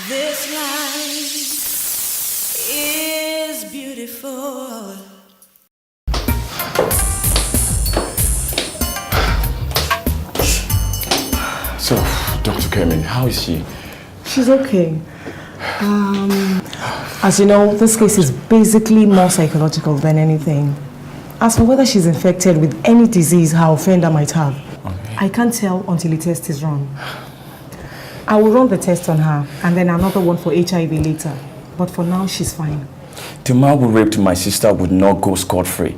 This life is beautiful. So, Dr. Kermin, how is she? She's okay. As you know, this case is basically more psychological than anything. As for whether she's infected with any disease her offender might have, okay, I can't tell until the test is run. I will run the test on her and then another one for HIV later. But for now, she's fine. The man who raped my sister would not go scot-free.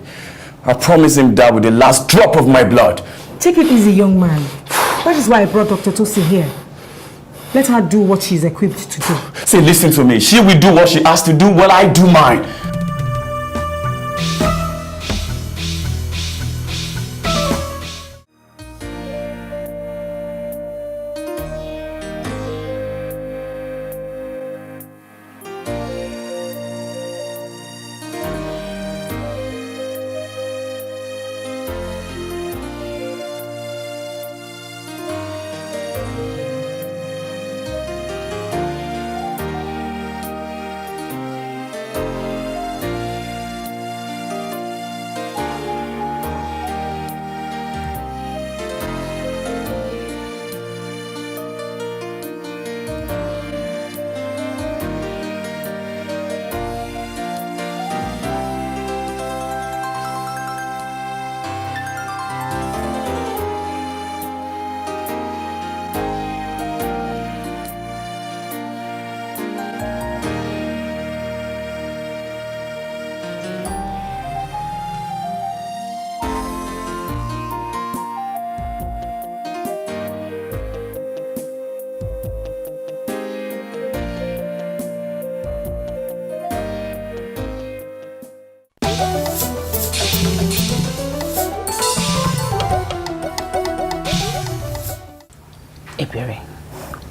I promised him that with the last drop of my blood. Take it easy, young man. That is why I brought Dr. Tosi here. Let her do what she's equipped to do. Say, listen to me. She will do what she has to do while I do mine.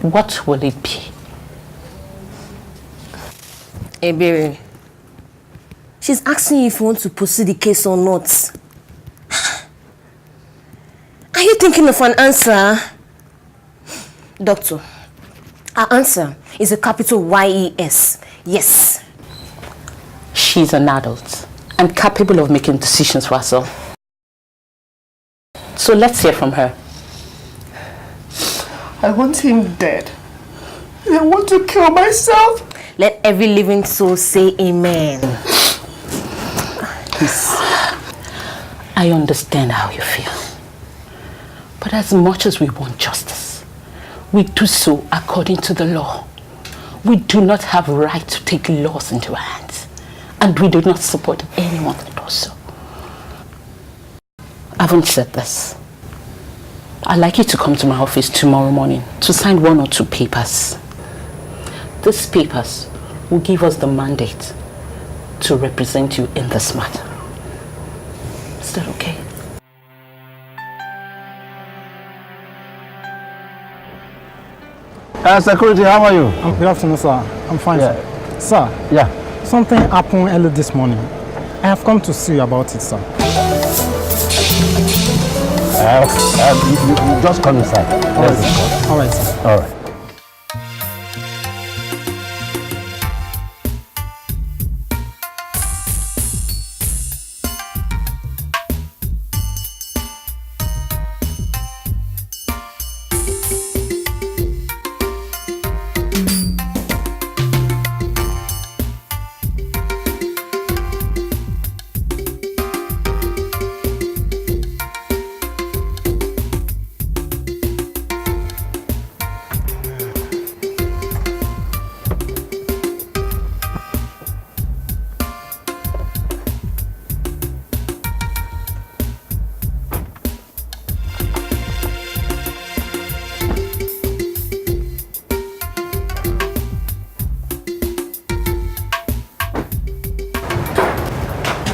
What will it be? Ebere, she's asking if you want to pursue the case or not. Are you thinking of an answer? Doctor, our answer is a capital YES. Yes. She's an adult and capable of making decisions for herself. So let's hear from her. I want him dead. I want to kill myself. Let every living soul say amen. Please. I understand how you feel. But as much as we want justice, we do so according to the law. We do not have a right to take laws into our hands. And we do not support anyone that does so. Having said this, I'd like you to come to my office tomorrow morning to sign 1 or 2 papers. These papers will give us the mandate to represent you in this matter. Is that okay? Security, how are you? Good afternoon, sir. I'm fine, Yeah. sir. Yeah. Something happened early this morning. I have come to see you about it, sir. You just come inside. All right, sir. All right, sir. All right.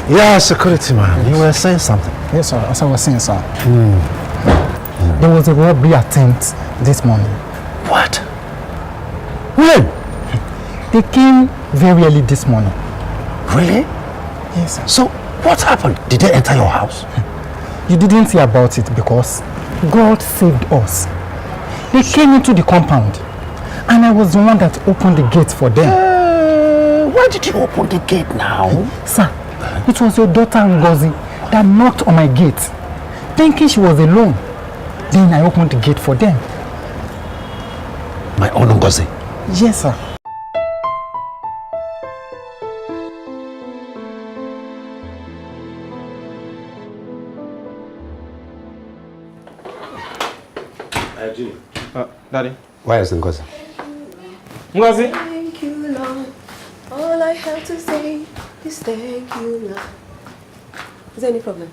Yeah, security man, you were saying something. Yes, sir. As I was saying, sir. There was a robbery attempt this morning. What? When? They came very early this morning. Really? Yes, sir. So, what happened? Did they enter your house? You didn't hear about it because God saved us. They came into the compound And I was the one that opened the gate for them. Why did you open the gate now? Sir, it was your daughter Ngozi that knocked on my gate, thinking she was alone. Then I opened the gate for them. My own Ngozi? Yes, sir. Daddy. Where is Ngozi? Ngozi? Thank you, Lord. All I have to say is thank you, Lord. Is there any problem?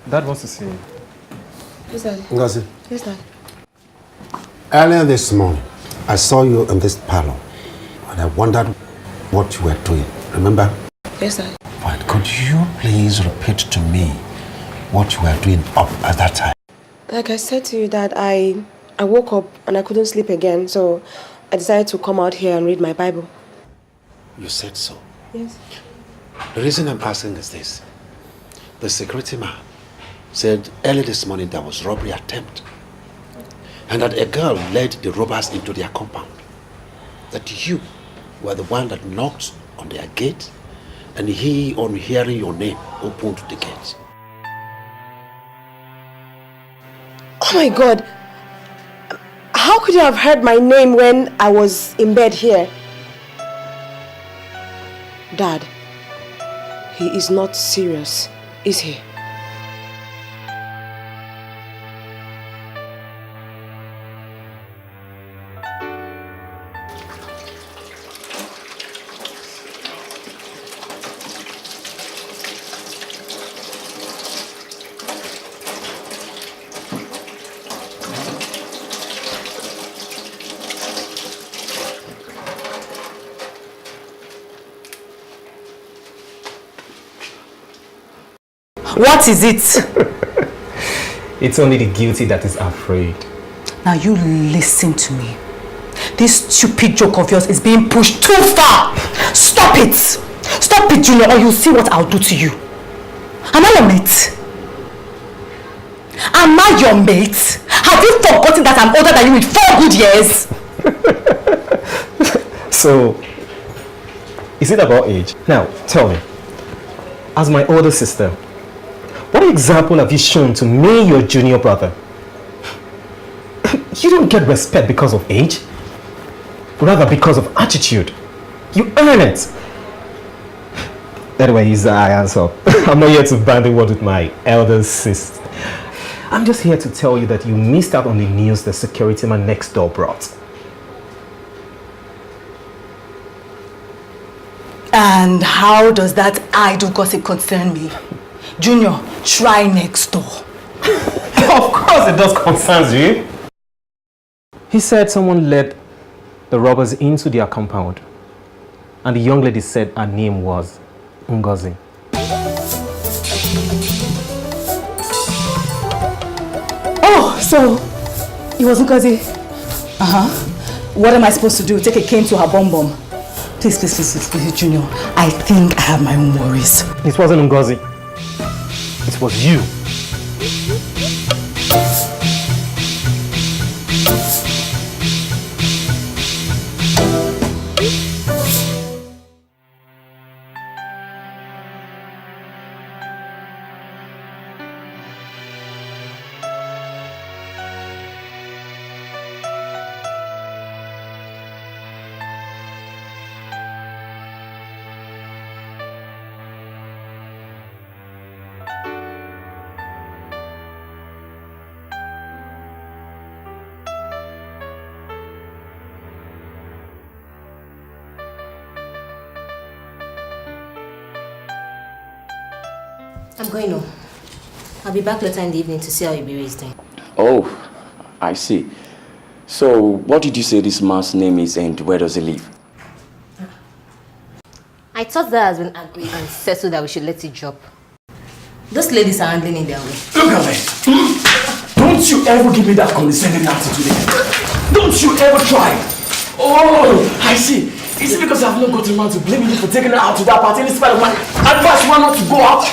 Dad wants to see you. Yes, Dad. Ngozi, Yes, Dad. earlier this morning, I saw you in this parlor and I wondered what you were doing. Remember? Yes, Dad. Fine. Could you please repeat to me what you were doing up at that time? Like I said to you, Dad, I woke up and I couldn't sleep again, so I decided to come out here and read my Bible. You said so. Yes. The reason I'm asking is this. The security man said early this morning there was robbery attempt and that a girl led the robbers into their compound. That you were the one that knocked on their gate and he, on hearing your name, opened the gate. Oh my God. How could you have heard my name when I was in bed here? Dad, he is not serious, is he? What is it? It's only the guilty that is afraid. Now you listen to me. This stupid joke of yours is being pushed too far. Stop it. Stop it, Junior, or you'll see what I'll do to you. Am I your mate? Am I your mate? Have you forgotten that I'm older than you with 4 good years? So, is it about age? Now, tell me, as my older sister, what example have you shown to me, your junior brother? You don't get respect because of age, rather because of attitude. You earn it. Anyway, I answer. I'm not here to bandy words with my elder sister. I'm just here to tell you that you missed out on the news the security man next door brought. And how does that idle gossip concern me? Junior, try next door. Of course it does concern you. He said someone led the robbers into their compound. And the young lady said her name was Ngozi. Oh, so it was Ngozi. What am I supposed to do? Take a cane to her bum bum? Please, Junior. I think I have my own worries. It wasn't Ngozi. It was you. I'm going home. I'll be back later in the evening to see how you'll be raised then. Oh, I see. So, what did you say this man's name is and where does he live? I thought that has been agreed and settled that we should let it drop. Those ladies are handling in their way. Look at me! Don't you ever give me that condescending attitude again. Don't you ever try! Oh, I see. Is it because I've not gotten around to blaming you for taking her out to that party in spite of my advice you want not to go out?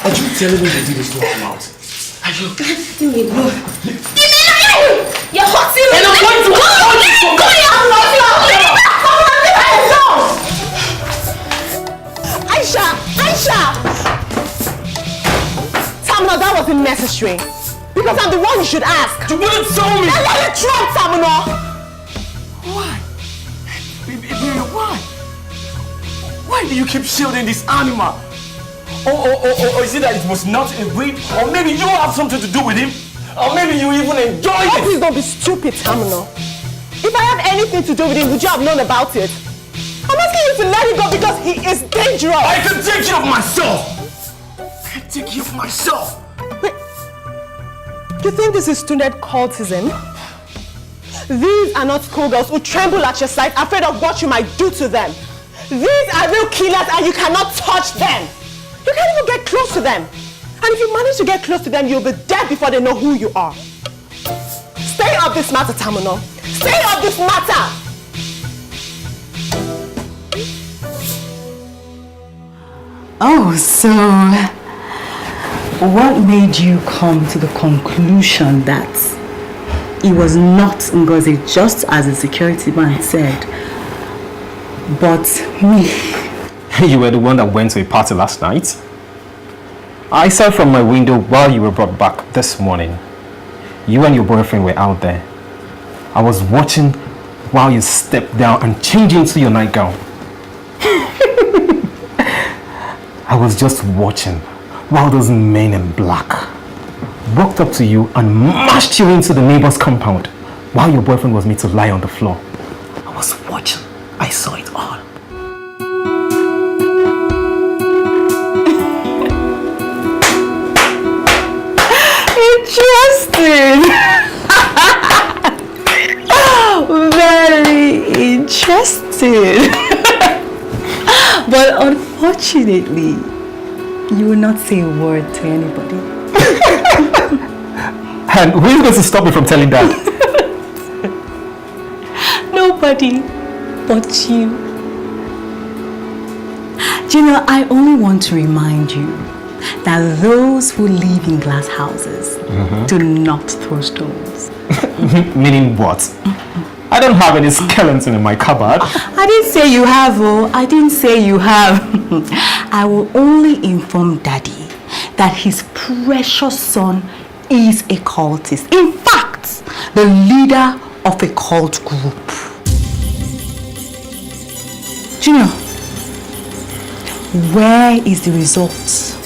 Are you telling me you did this to her out? Are you? Leave me alone. You're hurting me. And I'm going to hold you for Aisha! Tamino, that wasn't necessary. Because I'm the one you should ask. You wouldn't tell me! Then let it drop, Tamino! Why? Baby, why? Why do you keep shielding this animal? Or is it that it was not a breed? Or maybe you have something to do with him? Or maybe you even enjoy it? Please don't be stupid, Tamino. If I have anything to do with him, would you have known about it? I'm asking you to let him go because he is dangerous. I can take care of myself. I can take care of myself. Wait. You think this is student cultism? These are not schoolgirls who tremble at your sight, afraid of what you might do to them. These are real killers and you cannot touch them. You can't even get close to them. And if you manage to get close to them, you'll be dead before they know who you are. Stay off this matter, Tamino. Stay off this matter! Oh, so what made you come to the conclusion that it was not Ngozi, just as the security man said, but me? You were the one that went to a party last night. I saw from my window while you were brought back this morning. You and your boyfriend were out there. I was watching while you stepped down and changed into your nightgown. I was just watching while those men in black walked up to you and mashed you into the neighbor's compound while your boyfriend was made to lie on the floor. I was watching. I saw it all. Interesting. Very interesting. But unfortunately, you will not say a word to anybody. And who is going to stop me from telling that? Nobody but you. Do you know, I only want to remind you that those who live in glass houses do not throw stones. Meaning what? I don't have any skeleton in my cupboard. I didn't say you have, oh. I didn't say you have. I will only inform Daddy that his precious son is a cultist. In fact, the leader of a cult group. Junior, where is the results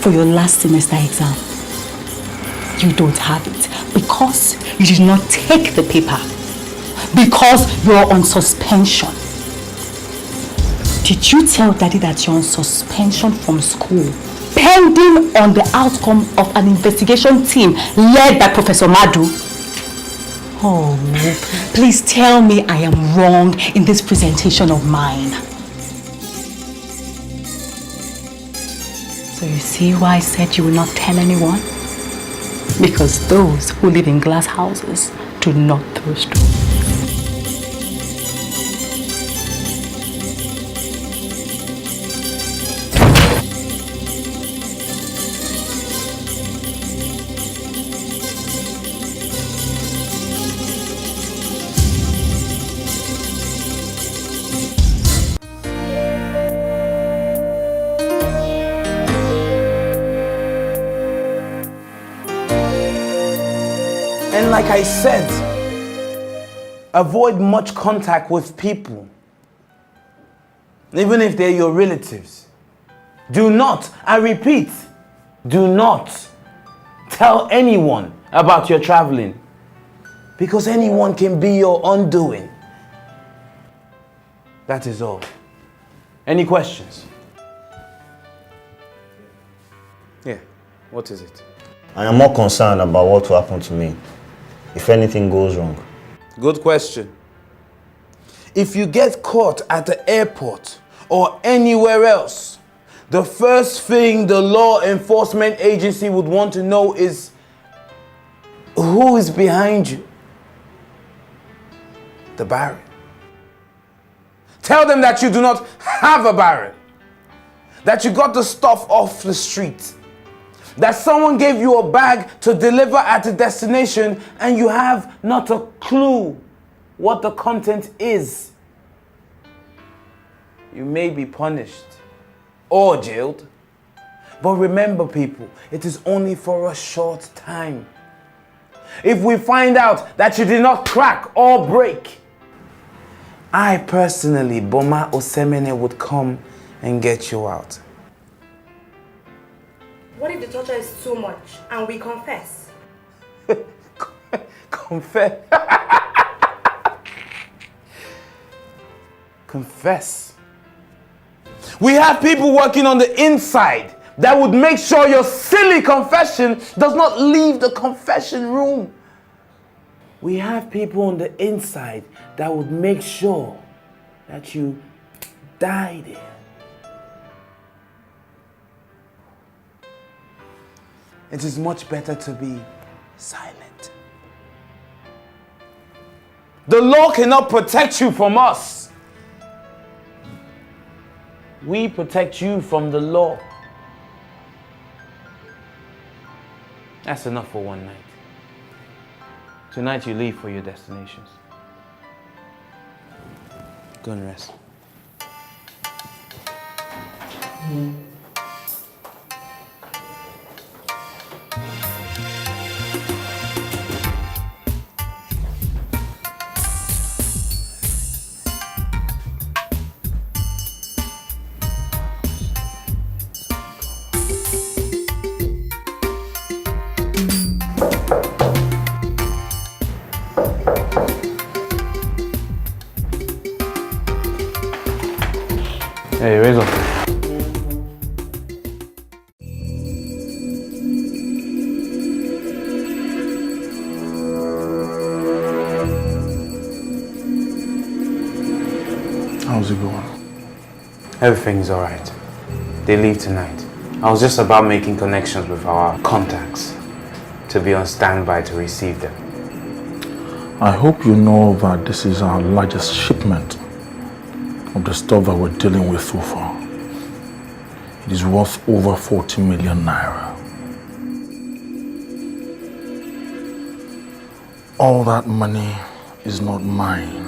for your last semester exam? You don't have it because you did not take the paper, because you're on suspension. Did you tell Daddy that you're on suspension from school pending on the outcome of an investigation team led by Professor Madu? Oh, please tell me I am wrong in this presentation of mine. So you see why I said you will not tell anyone? Because those who live in glass houses do not throw stones. And like I said, avoid much contact with people, even if they're your relatives. Do not, I repeat, do not tell anyone about your traveling, because anyone can be your undoing. That is all. Any questions? Yeah, what is it? I am more concerned about what will happen to me if anything goes wrong. Good question. If you get caught at the airport or anywhere else, the first thing the law enforcement agency would want to know is who is behind you. The Baron. Tell them that you do not have a Baron, that you got the stuff off the street. that someone gave you a bag to deliver at the destination and you have not a clue what the content is. You may be punished or jailed. But remember, people, it is only for a short time. If we find out that you did not crack or break, I personally, Boma Osemene, would come and get you out. What if the torture is too much and we confess? Confess? Confess? We have people working on the inside that would make sure your silly confession does not leave the confession room. We have people on the inside that would make sure that you die there. It is much better to be silent. The law cannot protect you from us. We protect you from the law. That's enough for one night. Tonight you leave for your destinations. Go and rest. Hey, raise up. How's it going? Everything's alright. They leave tonight. I was just about making connections with our contacts to be on standby to receive them. I hope you know that this is our largest shipment of the stuff that we're dealing with so far. It is worth over 40 million naira. All that money is not mine.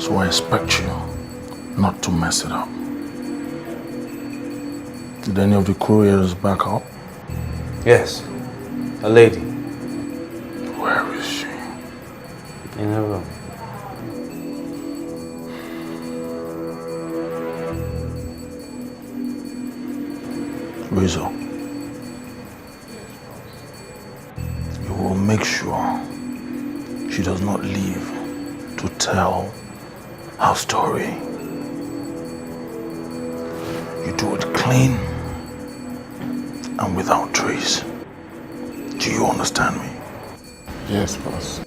So I expect you not to mess it up. Did any of the couriers back up? Yes, a lady. Where is she? In her room. Rizzo, you will make sure she does not leave to tell her story. You do it clean and without trace. Do you understand me? Yes, boss.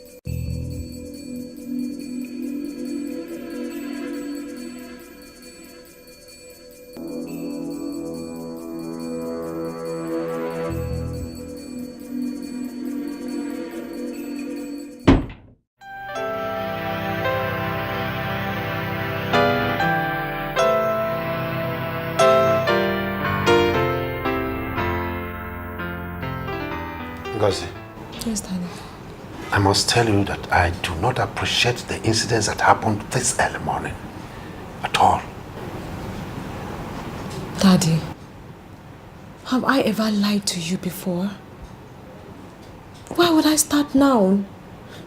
Ngozi. Yes, Daddy. I must tell you that I do not appreciate the incidents that happened this early morning. At all. Daddy, have I ever lied to you before? Why would I start now?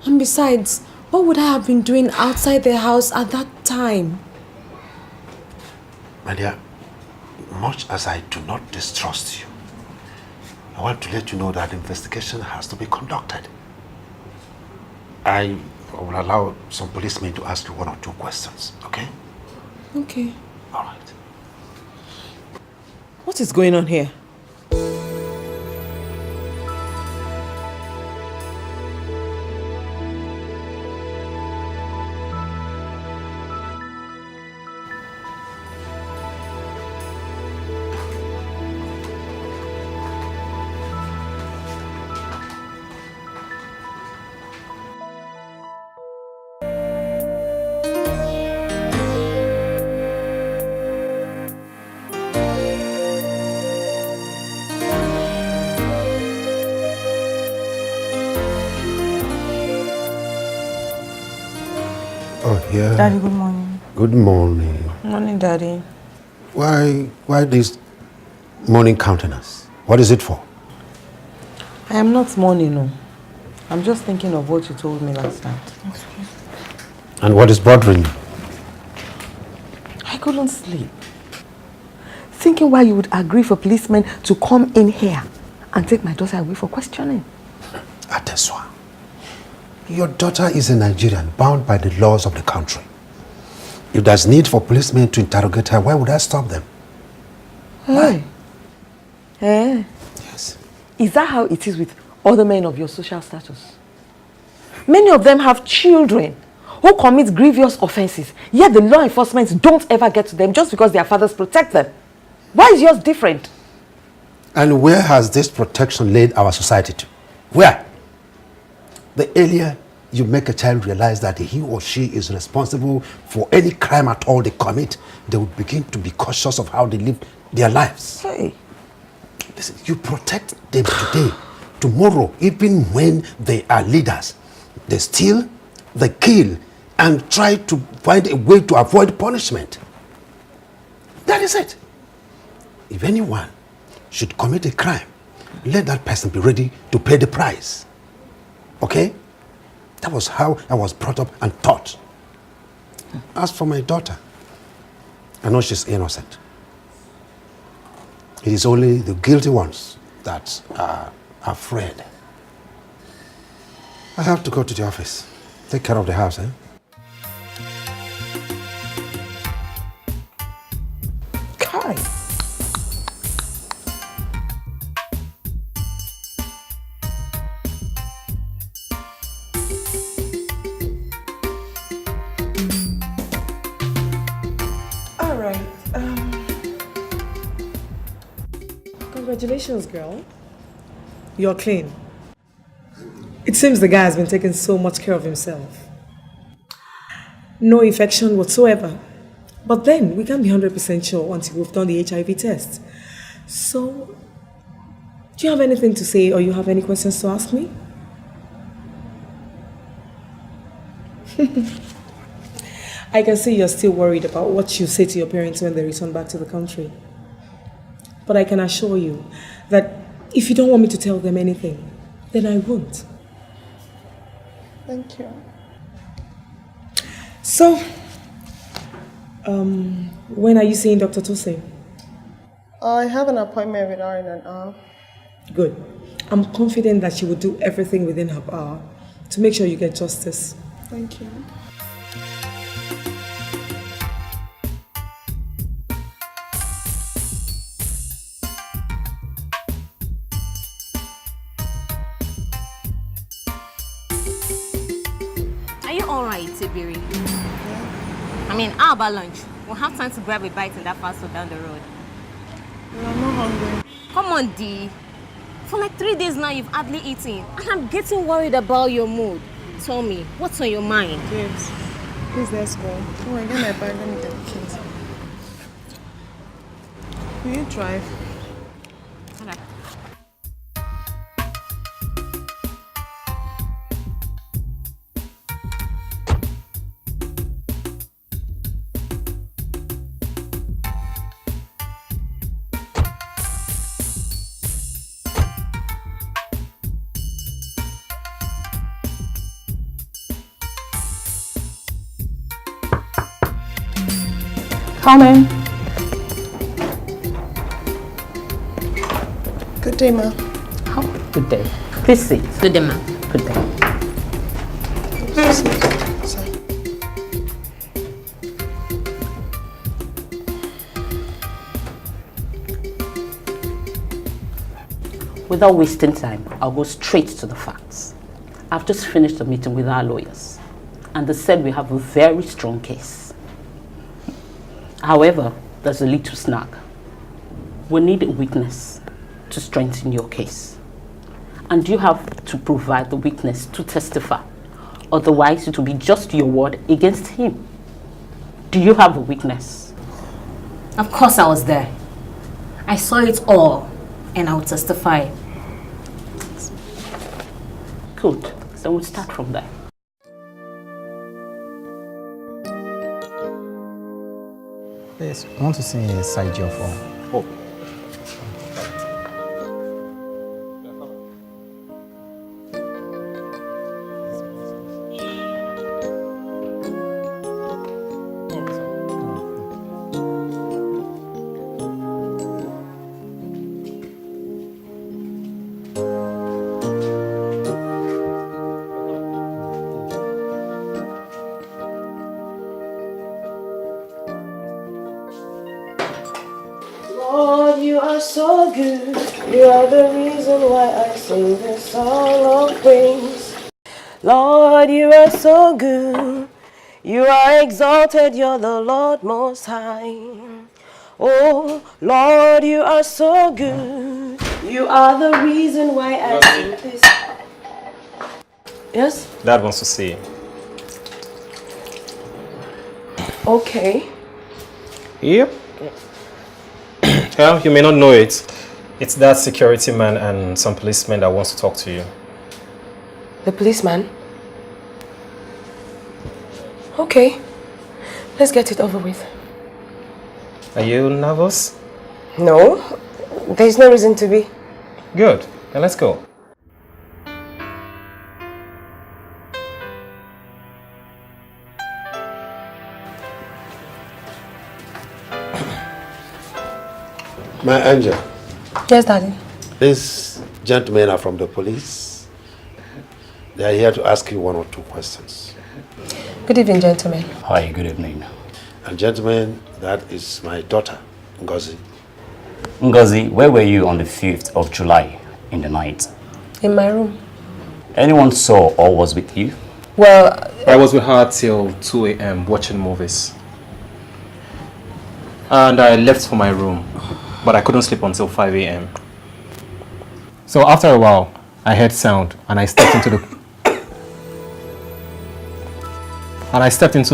And besides, what would I have been doing outside the house at that time? My dear, much as I do not distrust you, I want to let you know that the investigation has to be conducted. I will allow some policemen to ask you one or two questions, okay? Okay. All right. What is going on here? Oh, yeah. Daddy, good morning. Good morning. Morning, Daddy. Why this morning countenance? What is it for? I am not mourning, no. I'm just thinking of what you told me last night. And what is bothering you? I couldn't sleep. Thinking why you would agree for policemen to come in here and take my daughter away for questioning. Ateswa, your daughter is a Nigerian bound by the laws of the country. If there's need for policemen to interrogate her, why would I stop them? Why? Yes. Is that how it is with other men of your social status? Many of them have children who commit grievous offenses, yet the law enforcement don't ever get to them just because their fathers protect them. Why is yours different? And where has this protection led our society to? Where? The earlier you make a child realize that he or she is responsible for any crime at all they commit, they will begin to be cautious of how they live their lives. Hey. Listen, you protect them today. Tomorrow, even when they are leaders, they steal, they kill, and try to find a way to avoid punishment. That is it. If anyone should commit a crime, let that person be ready to pay the price. Okay? That was how I was brought up and taught. As for my daughter, I know she's innocent. It is only the guilty ones that are afraid. I have to go to the office. Take care of the house, eh? Kai. All right. Congratulations, girl. You're clean. It seems the guy has been taking so much care of himself. No infection whatsoever. But then, we can't be 100% sure until we've done the HIV test. So, do you have anything to say or you have any questions to ask me? I can see you're still worried about what you say to your parents when they return back to the country. But I can assure you that if you don't want me to tell them anything, then I won't. Thank you. So, when are you seeing Dr. Tose? I have an appointment with her in an hour. Good. I'm confident that she will do everything within her power to make sure you get justice. Thank you. Are you alright, Tibiri? I mean, how about lunch? We'll have time to grab a bite in that fast food down the road. I'm not hungry. Come on, Dee. For like 3 days now, you've hardly eaten. And I'm getting worried about your mood. Tell me, what's on your mind? James, please let's go. Oh, I get my bag. Let me get the keys. Will you drive? Okay. Come in. Good day, ma. Oh, good day. Please sit. Good day, ma. Good day. Sorry. Without wasting time, I'll go straight to the facts. I've just finished a meeting with our lawyers, and they said we have a very strong case. However, there's a little snag. We need a witness to strengthen your case. And you have to provide the witness to testify. Otherwise, it will be just your word against him. Do you have a witness? Of course I was there. I saw it all, and I will testify. Good. So we'll start from there. Please, I want to see a side job for. Oh. Lord, you are so good. You are the reason why I sing this song of praise. Lord, you are so good. You are exalted. You're the Lord Most High. Oh, Lord, you are so good. You are the reason why I sing this. Yes? Dad wants to see you. Okay. Yep. Well, you may not know it. It's that security man and some policemen that wants to talk to you. The policeman? Okay. Let's get it over with. Are you nervous? No. There's no reason to be. Good. Then let's go. My angel. Yes, Daddy. These gentlemen are from the police. They are here to ask you one or two questions. Good evening, gentlemen. Hi, good evening. And gentlemen, that is my daughter, Ngozi. Ngozi, where were you on the 5th of July in the night? In my room. Anyone saw or was with you? Well, I was with her till 2 a.m. watching movies. And I left for my room, but I couldn't sleep until 5 a.m. So after a while, I heard sound and I stepped into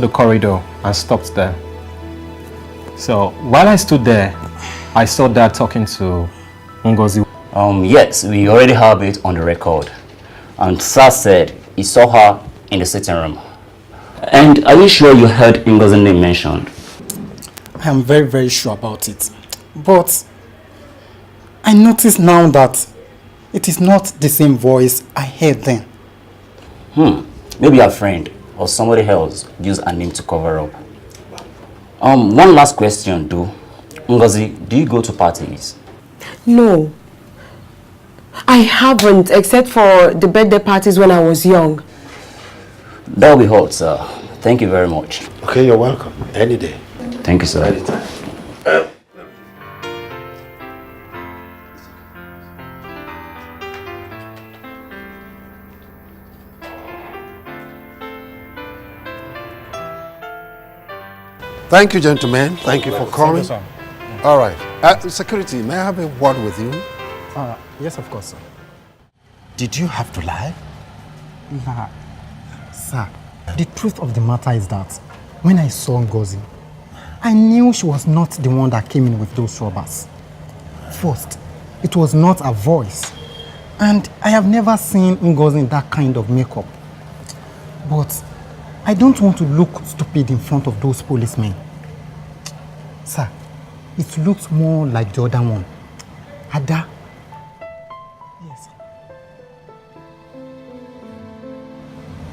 the corridor and stopped there. So while I stood there, I saw Dad talking to Ngozi. Yes, we already have it on the record. And Sir said he saw her in the sitting room. And are you sure you heard Ngozi's name mentioned? I am very, very sure about it. But I notice now that it is not the same voice I heard then. Maybe a friend or somebody else used a name to cover up. One last question though. Ngozi, do you go to parties? no. I haven't, except for the birthday parties when I was young. That'll be hot, sir. Thank you very much. Okay, you're welcome. Any day. Thank you, sir. Anytime. Thank you, gentlemen. Thank you for coming. Thank you, sir. All right. Security, may I have a word with you? Yes, of course, sir. Did you have to lie? Nah. Sir, the truth of the matter is that when I saw Ngozi, I knew she was not the one that came in with those robbers. First, it was not her voice. And I have never seen Ngozi in that kind of makeup. But I don't want to look stupid in front of those policemen. Sir, it looks more like the other one. Ada. Yes.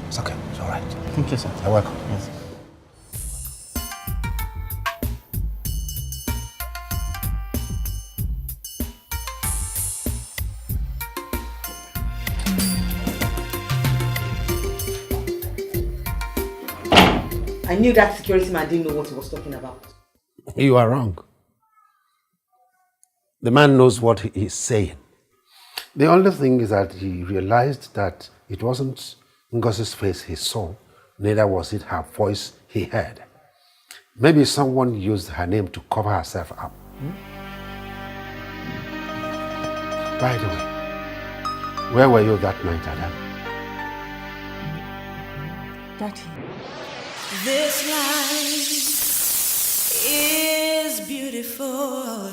It's okay. It's all right. Thank you, sir. You're welcome. Yes. I knew that security man didn't know what he was talking about. You are wrong. The man knows what he is saying. The only thing is that he realized that it wasn't Ngozi's face he saw, neither was it her voice he heard. Maybe someone used her name to cover herself up. By the way, where were you that night, Adam? Daddy. This life is beautiful.